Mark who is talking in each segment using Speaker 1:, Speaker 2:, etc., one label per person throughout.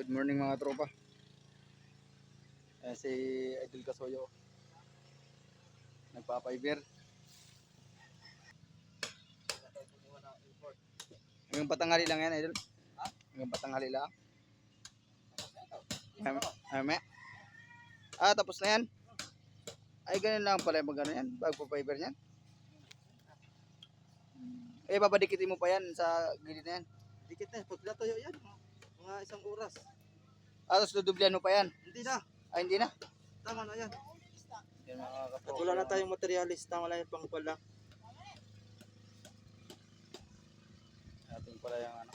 Speaker 1: Good morning mga tropa. Si Idol Kasoyo nagpapaiber. Hanggang patanghali lang yan, Idol. Hanggang patanghali lang. Tapos na yan. Ay, ganun lang pala mag ano yan, bago pa-fiber yan. Babadikitin mo pa yan sa gilid na yan.
Speaker 2: Dikit na, pag natuyo yan, mga isang oras.
Speaker 1: Tapos dudublihan mo pa yan.
Speaker 2: Hindi na.
Speaker 1: Hindi na.
Speaker 2: Tama na yan.
Speaker 1: Yan mga katropa.
Speaker 2: Wala na tayong materialis, tama lang yung pangpal lang.
Speaker 1: Natin pala yung ano,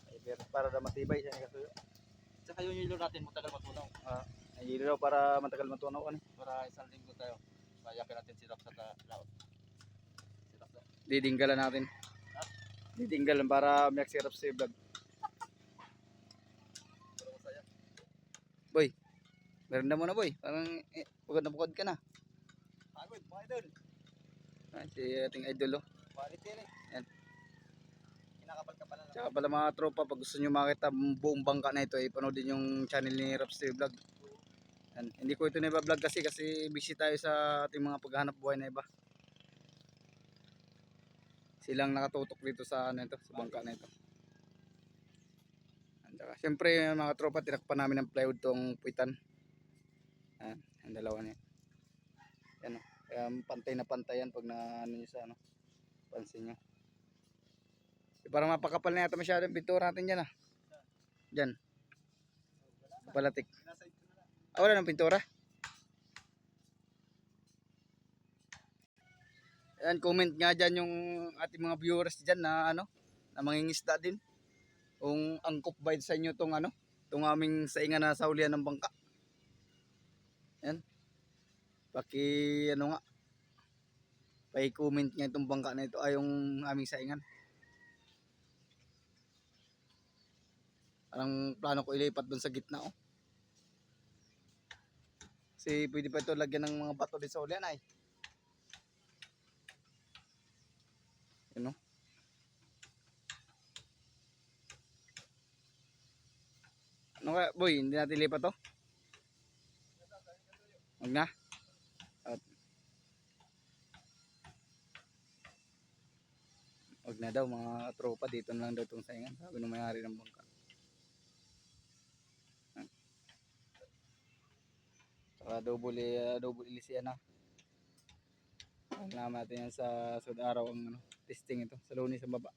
Speaker 1: fiber para na matibay siya ni Kasoyo.
Speaker 2: Tsaka yung hilo natin, matagal matunaw.
Speaker 1: Ang hilo daw para matagal matunaw ano.
Speaker 2: Para isang linggo tayo. Mayakin natin sirap sa laot. Sirap na.
Speaker 1: Didinggalan natin. Didinggalan para may sirap sa vlog.
Speaker 2: Pero masaya.
Speaker 1: Boy, meron na muna boy. Parang pagod na pagod ka na.
Speaker 2: Pagod, mga idol.
Speaker 1: Si ating idol oh.
Speaker 2: Quality yan eh.
Speaker 1: Yan.
Speaker 2: Kinakapal ka pala lang.
Speaker 1: Tsaka pala mga tropa, pag gusto nyo makita buong bangka na ito, panoodin yung channel ni Raps TV Vlog. Yan. Hindi ko ito na-vlog kasi busy tayo sa ating mga paghahanap buhay na iba. Silang nakatutok dito sa ano ito, sa bangka na ito. Siyempre mga tropa, tinakpan namin ng plywood tong puwitan. Yan, ang dalawa niya. Yan o. Kaya pantay na pantay yan pag na ano nyo sa ano, pansin nyo. Parang mapakapal na yata masyado yung pintura natin dyan ah. Dyan. Palatik. Wala ng pintura. Yan, comment nga dyan yung ating mga viewers dyan na ano, na mangingisda din. Kung angkop ba sa inyo tong ano, tong aming saingan na sa ulian ng bangka. Yan. Ano nga. Paki-comment nga itong bangka na ito ay yung aming saingan. Parang plano ko ilipat doon sa gitna oh. Kasi pwede pa ito lagyan ng mga bato din sa ulian ay. Yan oh. Ano kaya boy, hindi natin lipat to? Huwag na. Huwag na daw mga tropa, dito na lang daw itong saingan. Sabi nung may-ari ng bangka. Saka double ilis yan ah. Alam natin yan sa sud araw ang ano, testing ito. Sa Lunes sa baba.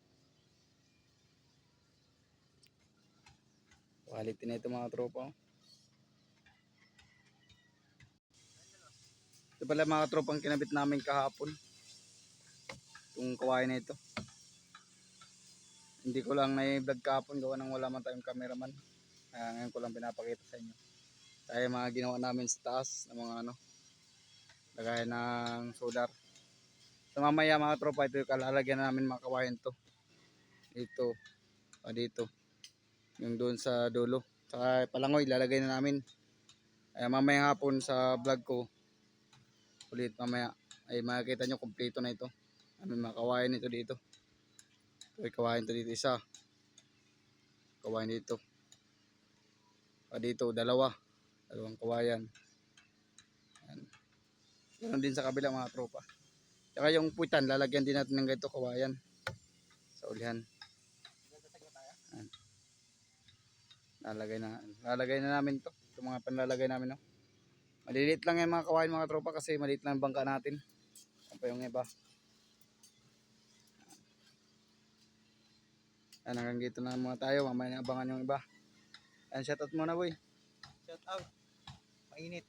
Speaker 1: Quality na ito mga tropa. Ito pala mga tropang kinabit namin kahapon. Itong kawain na ito. Hindi ko lang na-vlog kahapon gawa nang wala man tayong cameraman. Ngayon ko lang pinapakita sa inyo. Tayo mga ginawa namin sa taas ng mga ano, lagayan ng solar. So mamaya mga tropa, ito yung kalalagyan namin mga kawain to. Dito, dito. Yung doon sa dulo. Saka palangoy, ilalagay na namin. Ay mamaya hapon sa vlog ko, ulit mamaya, ay makikita nyo kompleto na ito. May mga kawain ito dito. May kawain ito dito isa. Kawain dito. Dito, dalawang kawayan. Yan. Ganun din sa kabila mga tropa. Saka yung puwitan, lalagyan din natin ng ganito kawayan. Sa ulihan. Yan. Lalagay na namin to. Ito mga panlalagay namin. No? Maliliit lang yung mga kawain mga tropa kasi maliit lang ang bangka natin. Ano pa yung iba. Yan, hanggang dito na muna tayo. Mamaya na abangan yung iba. Yan, shoutout muna boy.
Speaker 2: Shout out. Mainit.